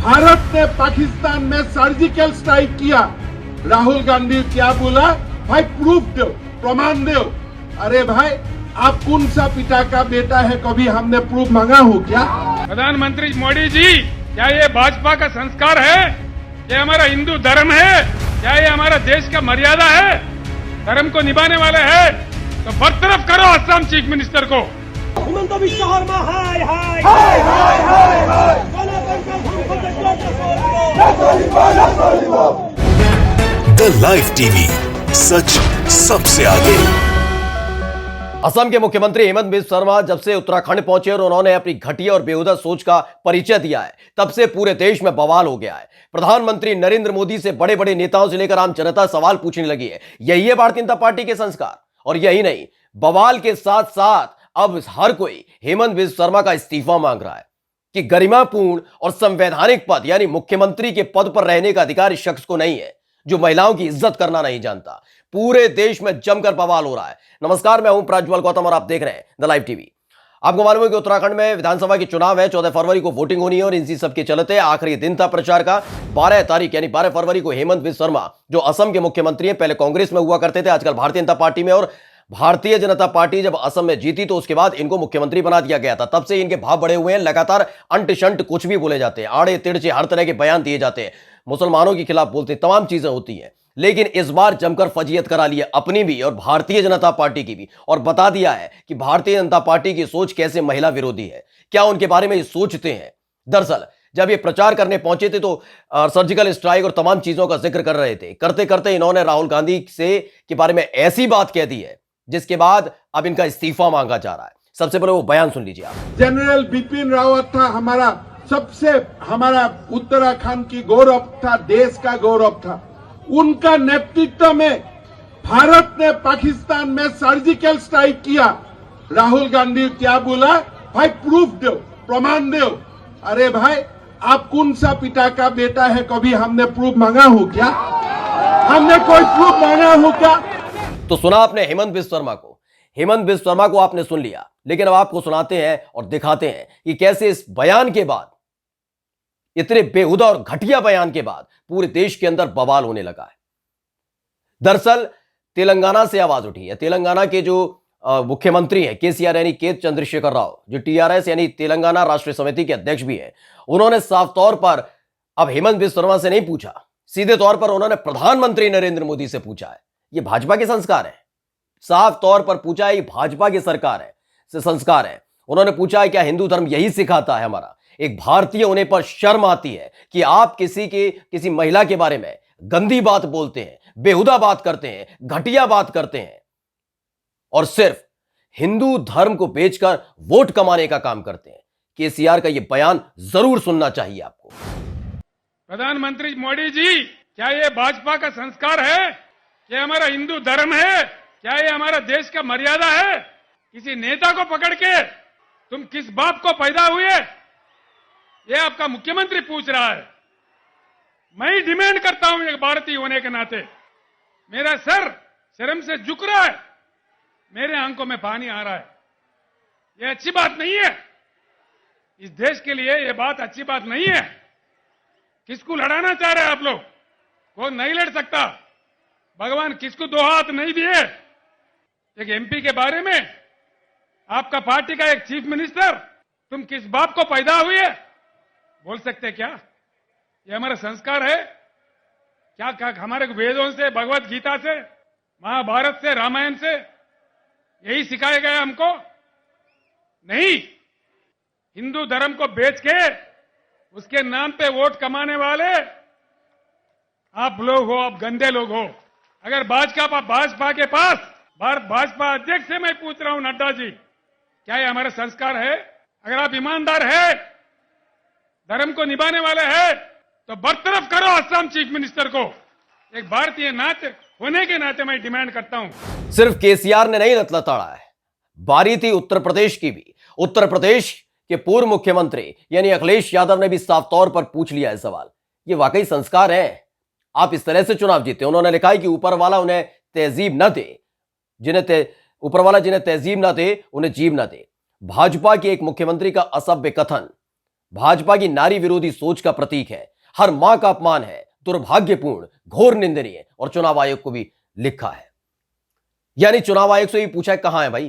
भारत ने पाकिस्तान में surgical strike किया, राहुल गांधी क्या बोला? भाई प्रूफ दो, प्रमाण दो। अरे भाई आप कौन सा पिता का बेटा है? कभी हमने प्रूफ मांगा हो क्या? प्रधानमंत्री मोदी जी, क्या ये भाजपा का संस्कार है? ये हमारा हिंदू धर्म है? क्या ये हमारा देश का मर्यादा है? धर्म को निभाने वाले हैं तो बरतरफ करो असम चीफ मिनिस्टर को। हिमंत विश्व शर्मा हाय हाय हाय हाय हाय हाय द लाइव टीवी, सच सबसे आगे। असम के मुख्यमंत्री हेमंत बिस्व शर्मा जब से उत्तराखंड पहुंचे और उन्होंने अपनी घटिया और बेहुदा सोच का परिचय दिया है, तब से पूरे देश में बवाल हो गया है। प्रधानमंत्री नरेंद्र मोदी से बड़े बड़े नेताओं से लेकर आम जनता सवाल पूछने लगी है। यही है भारतीय जनता पार्टी के संस्कार। और यही नहीं, बवाल के साथ साथ अब हर कोई हेमंत बिस्व शर्मा का इस्तीफा मांग रहा है कि गरिमापूर्ण और संवैधानिक पद यानी मुख्यमंत्री के पद पर रहने का अधिकार इस शख्स को नहीं है जो महिलाओं की इज्जत करना नहीं जानता। पूरे देश में जमकर बवाल हो रहा है। नमस्कार, मैं हूं प्रज्वल गौतम और आप देख रहे हैं द लाइव टीवी। आपको मालूम है कि उत्तराखंड में विधानसभा के चुनाव है, 14 फरवरी को वोटिंग होनी है और इसी सब के चलते आखिरी दिन था प्रचार का। 12 तारीख यानी 12 फरवरी को हेमंत बिस्व शर्मा जो असम के मुख्यमंत्री हैं, पहले कांग्रेस में हुआ करते थे, आजकल भारतीय जनता पार्टी में, और भारतीय जनता पार्टी जब असम में जीती तो उसके बाद इनको मुख्यमंत्री बना दिया गया था। तब से इनके भाव बढ़े हुए हैं। लगातार अंट शंट कुछ भी बोले जाते हैं, आड़े तिरछे हर तरह के बयान दिए जाते हैं, मुसलमानों के खिलाफ बोलते, तमाम चीजें होती हैं। लेकिन इस बार जमकर फजीयत करा ली है अपनी भी और भारतीय जनता पार्टी की भी, और बता दिया है कि भारतीय जनता पार्टी की सोच कैसे महिला विरोधी है, क्या उनके बारे में ये सोचते हैं। दरअसल जब ये प्रचार करने पहुंचे थे तो सर्जिकल स्ट्राइक और तमाम चीजों का जिक्र कर रहे थे। करते करते इन्होंने राहुल गांधी से के बारे में ऐसी बात कह दी है जिसके बाद अब इनका इस्तीफा मांगा जा रहा है। सबसे पहले वो बयान सुन लीजिए आप। जनरल बिपिन रावत था हमारा हमारा उत्तराखंड की गौरव था, देश का गौरव था। उनका नेतृत्व में भारत ने पाकिस्तान में सर्जिकल स्ट्राइक किया, राहुल गांधी क्या बोला? भाई प्रूफ दो, प्रमाण दो। अरे भाई आप कौन सा पिता का बेटा है? कभी हमने प्रूफ मांगा हो क्या? हमने कोई प्रूफ मांगा हो क्या? तो सुना आपने हेमंत बिस्व शर्मा को। हेमंत बिस्व शर्मा को आपने सुन लिया, लेकिन अब आपको सुनाते हैं और दिखाते हैं कि कैसे इस बयान के बाद, इतने बेहुदा और घटिया बयान के बाद पूरे देश के अंदर बवाल होने लगा है। दरअसल तेलंगाना से आवाज उठी है। तेलंगाना के जो मुख्यमंत्री हैं केसीआर यानी के चंद्रशेखर राव, जो टीआरएस यानी तेलंगाना राष्ट्रीय समिति के अध्यक्ष भी हैं, उन्होंने साफ तौर पर अब हेमंत बिस्व शर्मा से नहीं पूछा, सीधे तौर पर उन्होंने प्रधानमंत्री नरेंद्र मोदी से पूछा है। ये भाजपा के संस्कार है। साफ तौर पर पूछा है, ये भाजपा की सरकार है, से संस्कार है। उन्होंने पूछा है क्या हिंदू धर्म यही सिखाता है हमारा? एक भारतीय होने पर शर्म आती है कि आप किसी महिला के बारे में गंदी बात बोलते हैं, बेहुदा बात करते हैं, घटिया बात करते हैं और सिर्फ हिंदू धर्म को बेचकर वोट कमाने का काम करते हैं। केसीआर का यह बयान जरूर सुनना चाहिए आपको। प्रधानमंत्री मोदी जी, क्या ये भाजपा का संस्कार है? ये हमारा हिंदू धर्म है? क्या ये हमारा देश का मर्यादा है? किसी नेता को पकड़ के तुम किस बाप को पैदा हुए, ये आपका मुख्यमंत्री पूछ रहा है। मैं ही डिमांड करता हूं, एक भारतीय होने के नाते मेरा सर शर्म से झुक रहा है, मेरे आंखों में पानी आ रहा है। ये अच्छी बात नहीं है, इस देश के लिए ये बात अच्छी बात नहीं है। किसको लड़ाना चाह रहे हैं आप लोग? कोई नहीं लड़ सकता। भगवान किसको दो हाथ नहीं दिए। एक एमपी के बारे में आपका पार्टी का एक चीफ मिनिस्टर, तुम किस बाप को पैदा हुए बोल सकते क्या? ये हमारा संस्कार है क्या? क्या हमारे वेदों से, भगवत गीता से, महाभारत से, रामायण से यही सिखाया गया हमको? नहीं। हिंदू धर्म को बेच के उसके नाम पे वोट कमाने वाले आप लोग हो, आप गंदे लोग हो। अगर भाजपा के पास, भाजपा अध्यक्ष से मैं पूछ रहा हूं, नड्डा जी, क्या ये हमारा संस्कार है? अगर आप ईमानदार है, धर्म को निभाने वाले हैं, तो बरतरफ करो असम चीफ मिनिस्टर को। एक भारतीय नाते होने के नाते मैं डिमांड करता हूं। सिर्फ केसीआर ने नहीं लताड़ा है, बारी थी उत्तर प्रदेश की भी। उत्तर प्रदेश के पूर्व मुख्यमंत्री यानी अखिलेश यादव ने भी साफ तौर पर पूछ लिया है सवाल। ये वाकई संस्कार है? आप इस तरह से चुनाव जीते? उन्होंने लिखा है कि ऊपर वाला उन्हें तहजीब न दे, ऊपर वाला जिन्हें तहजीब ना दे उन्हें जीव ना दे। भाजपा के एक मुख्यमंत्री का असभ्य कथन भाजपा की नारी विरोधी सोच का प्रतीक है, हर मां का अपमान है, दुर्भाग्यपूर्ण, घोर निंदनीय। और चुनाव आयोग को भी लिखा है, यानी चुनाव आयोग से भी पूछा है कहां है भाई,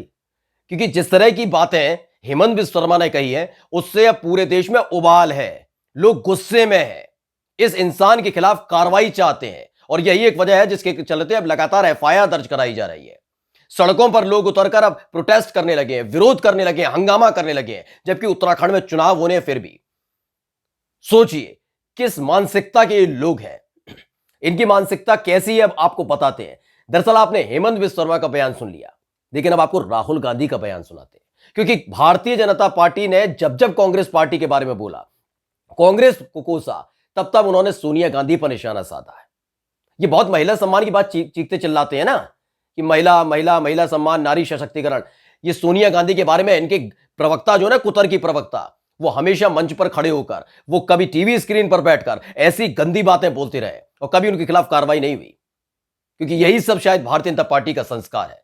क्योंकि जिस तरह की बातें हेमंत बिस्व शर्मा ने कही है उससे अब पूरे देश में उबाल है, लोग गुस्से में हैं, इस इंसान के खिलाफ कार्रवाई चाहते हैं। और यही एक वजह है जिसके चलते अब लगातार एफआईआर दर्ज कराई जा रही है। सड़कों पर लोग उतरकर अब प्रोटेस्ट करने लगे हैं, विरोध करने लगे हैं, हंगामा करने लगे हैं, जबकि उत्तराखंड में चुनाव होने फिर भी। सोचिए किस मानसिकता के ये लोग हैं, इनकी मानसिकता कैसी है अब आपको बताते हैं। दरअसल आपने हेमंत बिस्व शर्मा का बयान सुन लिया, लेकिन अब आपको राहुल गांधी का बयान सुनाते हैं, क्योंकि भारतीय जनता पार्टी ने जब जब कांग्रेस पार्टी के बारे में बोला, कांग्रेस को कोसा, तब तब उन्होंने सोनिया गांधी पर निशाना साधा है। ये बहुत महिला सम्मान की बात चीखते चिल्लाते हैं ना कि महिला महिला महिला सम्मान, नारी सशक्तिकरण। ये सोनिया गांधी के बारे में इनके प्रवक्ता जो ना, कुतर की प्रवक्ता, वो हमेशा मंच पर खड़े होकर, वो कभी टीवी स्क्रीन पर बैठकर ऐसी गंदी बातें बोलते रहे और कभी उनके खिलाफ कार्रवाई नहीं हुई, क्योंकि यही सब शायद भारतीय जनता पार्टी का संस्कार है।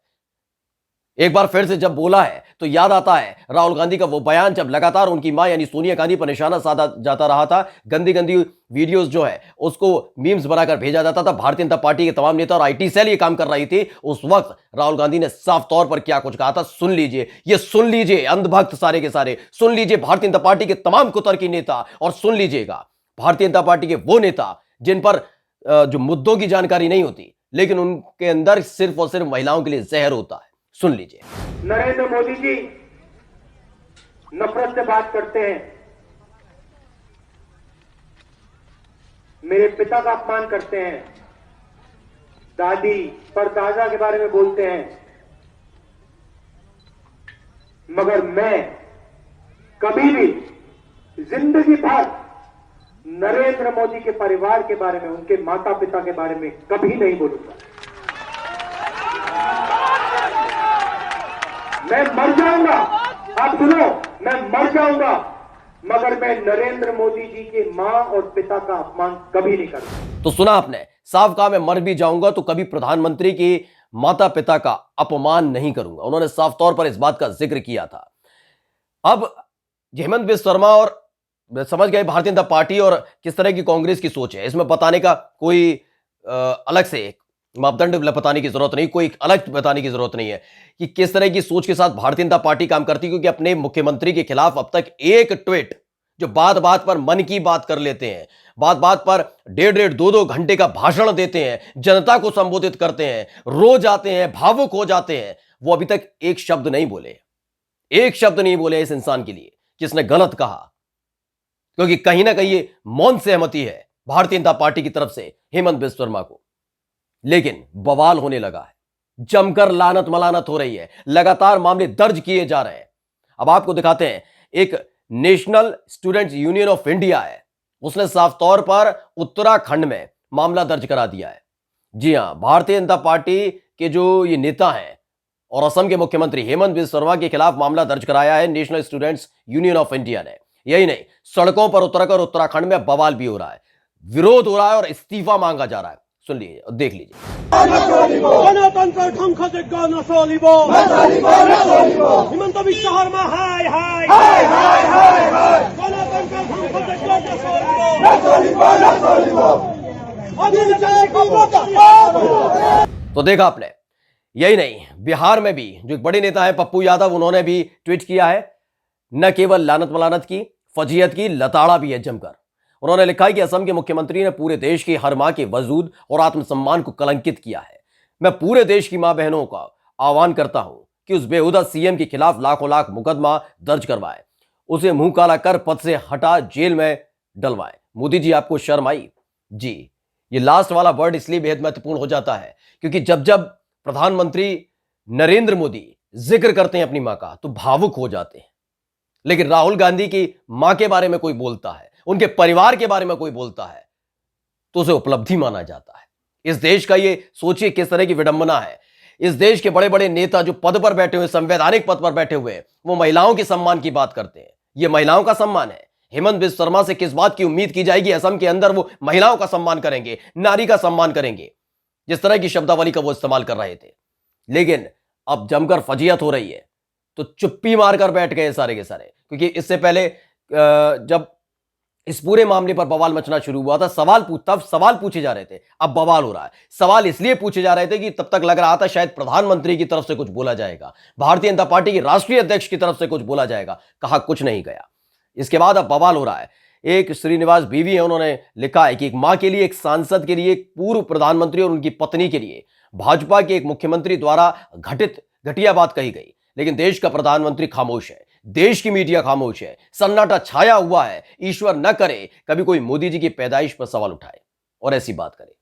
एक बार फिर से जब बोला है तो याद आता है राहुल गांधी का वो बयान, जब लगातार उनकी मां यानी सोनिया गांधी पर निशाना साधा जाता रहा था। गंदी गंदी वीडियोस जो है उसको मीम्स बनाकर भेजा जाता था। भारतीय जनता पार्टी के तमाम नेता और आईटी सेल ये काम कर रही थी। उस वक्त राहुल गांधी ने साफ तौर पर क्या कुछ कहा था, सुन लीजिए। ये सुन लीजिए अंधभक्त सारे के सारे, सुन लीजिए भारतीय जनता पार्टी के तमाम कुतर्की नेता, और सुन लीजिएगा भारतीय जनता पार्टी के वो नेता जिन पर जो मुद्दों की जानकारी नहीं होती, लेकिन उनके अंदर सिर्फ और सिर्फ महिलाओं के लिए जहर होता है। सुन लीजिए। नरेंद्र मोदी जी नफरत से बात करते हैं, मेरे पिता का अपमान करते हैं, दादी परदादा के बारे में बोलते हैं, मगर मैं कभी भी जिंदगी भर नरेंद्र मोदी के परिवार के बारे में, उनके माता पिता के बारे में कभी नहीं बोलूंगा। मैं मर जाऊंगा, आप सुनो, मैं मर जाऊंगा, मगर मैं नरेंद्र मोदी जी के मां और पिता का अपमान कभी नहीं करूंगा। तो सुना आपने, साफ कहा मैं मर भी जाऊंगा तो कभी प्रधानमंत्री की माता पिता का अपमान नहीं करूंगा। उन्होंने साफ तौर पर इस बात का जिक्र किया था। अब हेमंत बिस्व शर्मा और समझ गए भारतीय जनता पार्टी और किस तरह की कांग्रेस की सोच है, इसमें बताने का कोई अलग से मापदंड बताने की जरूरत नहीं, कोई अलग बताने की जरूरत नहीं है कि किस तरह की सोच के साथ भारतीय जनता पार्टी काम करती है। क्योंकि अपने मुख्यमंत्री के खिलाफ अब तक एक ट्वीट, जो बात बात पर मन की बात कर लेते हैं, बात बात पर 1.5 2 घंटे का भाषण देते हैं, जनता को संबोधित करते हैं, रो जाते हैं, भावुक हो जाते हैं, वो अभी तक एक शब्द नहीं बोले, एक शब्द नहीं बोले इस इंसान के लिए जिसने गलत कहा। क्योंकि कहीं ना कहीं ये मौन सहमति है भारतीय जनता पार्टी की तरफ से हेमंत बिस्व शर्मा को। लेकिन बवाल होने लगा है, जमकर लानत मलानत हो रही है, लगातार मामले दर्ज किए जा रहे हैं। अब आपको दिखाते हैं, एक national students union of India है, उसने साफ तौर पर उत्तराखंड में मामला दर्ज करा दिया है। जी हां, भारतीय जनता पार्टी के जो ये नेता हैं और असम के मुख्यमंत्री हेमंत बिस्व शर्मा के खिलाफ मामला दर्ज कराया है national students union of India ने। यही नहीं, सड़कों पर उतरकर उत्तराखंड में बवाल भी हो रहा है, विरोध हो रहा है और इस्तीफा मांगा जा रहा है। सुन लीजिए और देख लीजिए। गणतंत्र ध्वंस से गाना सोलिबो, हिमंत बिस्व शर्मा हाय हाय हाय हाय हाय, गणतंत्र ध्वंस से गाना सोलिबो, अनिल जय तो देखा आपने। यही नहीं, बिहार में भी जो एक बड़े नेता है पप्पू यादव, उन्होंने भी ट्वीट किया है। न केवल लानत मलानत की, फजीयत की, लताड़ा भी है जमकर। उन्होंने लिखा है कि असम के मुख्यमंत्री ने पूरे देश की हर मां के वजूद और आत्मसम्मान को कलंकित किया है। मैं पूरे देश की मां बहनों का आह्वान करता हूं कि उस बेहुदा सीएम के खिलाफ लाखों लाख मुकदमा दर्ज करवाएं, उसे मुंह काला कर पद से हटा जेल में डलवाएं। मोदी जी, आपको शर्म आई? जी, ये लास्ट वाला वर्ड इसलिए बेहद महत्वपूर्ण हो जाता है क्योंकि जब जब प्रधानमंत्री नरेंद्र मोदी जिक्र करते हैं अपनी मां का तो भावुक हो जाते हैं, लेकिन राहुल गांधी की मां के बारे में कोई बोलता है, उनके परिवार के बारे में कोई बोलता है तो उसे उपलब्धि माना जाता है। इस देश का ये सोचिए किस तरह की विडंबना है। इस देश के बड़े बड़े नेता जो पद पर बैठे हुए, संवैधानिक पद पर बैठे हुए, वो महिलाओं के सम्मान की बात करते हैं। ये महिलाओं का सम्मान है। हेमंत बिस्व शर्मा से किस बात की उम्मीद की जाएगी? असम के अंदर वो महिलाओं का सम्मान करेंगे, नारी का सम्मान करेंगे, जिस तरह की शब्दावली का वो इस्तेमाल कर रहे थे। लेकिन अब जमकर फजीयत हो रही है तो चुप्पी मारकर बैठ गए सारे के सारे। क्योंकि इससे पहले जब इस पूरे मामले पर बवाल मचना शुरू हुआ था, तब सवाल पूछे जा रहे थे, अब बवाल हो रहा है। सवाल इसलिए पूछे जा रहे थे कि तब तक लग रहा था शायद प्रधानमंत्री की तरफ से कुछ बोला जाएगा, भारतीय जनता पार्टी के राष्ट्रीय अध्यक्ष की तरफ से कुछ बोला जाएगा, कहा कुछ नहीं गया। इसके बाद अब बवाल हो रहा है। एक श्रीनिवास बीवी है, उन्होंने लिखा है कि एक मां के लिए, एक सांसद के लिए, एक पूर्व प्रधानमंत्री और उनकी पत्नी के लिए भाजपा के एक मुख्यमंत्री द्वारा घटिया बात कही गई, लेकिन देश का प्रधानमंत्री खामोश है, देश की मीडिया खामोश है, सन्नाटा छाया हुआ है। ईश्वर न करे कभी कोई मोदी जी की पैदाइश पर सवाल उठाए और ऐसी बात करे।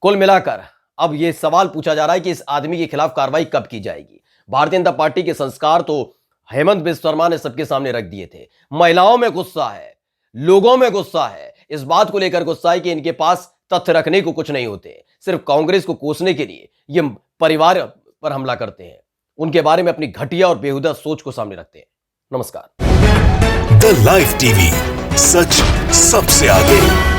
कुल मिलाकर अब यह सवाल पूछा जा रहा है कि इस आदमी के खिलाफ कार्रवाई कब की जाएगी। भारतीय जनता पार्टी के संस्कार तो हेमंत बिस्वा शर्मा ने सबके सामने रख दिए थे। महिलाओं में गुस्सा है, लोगों में गुस्सा है, इस बात को लेकर गुस्सा है कि इनके पास तथ्य रखने को कुछ नहीं होते, सिर्फ कांग्रेस को कोसने के लिए ये परिवार पर हमला करते हैं, उनके बारे में अपनी घटिया और बेहुदा सोच को सामने रखते हैं। नमस्कार। द लाइव टीवी, सच सबसे आगे।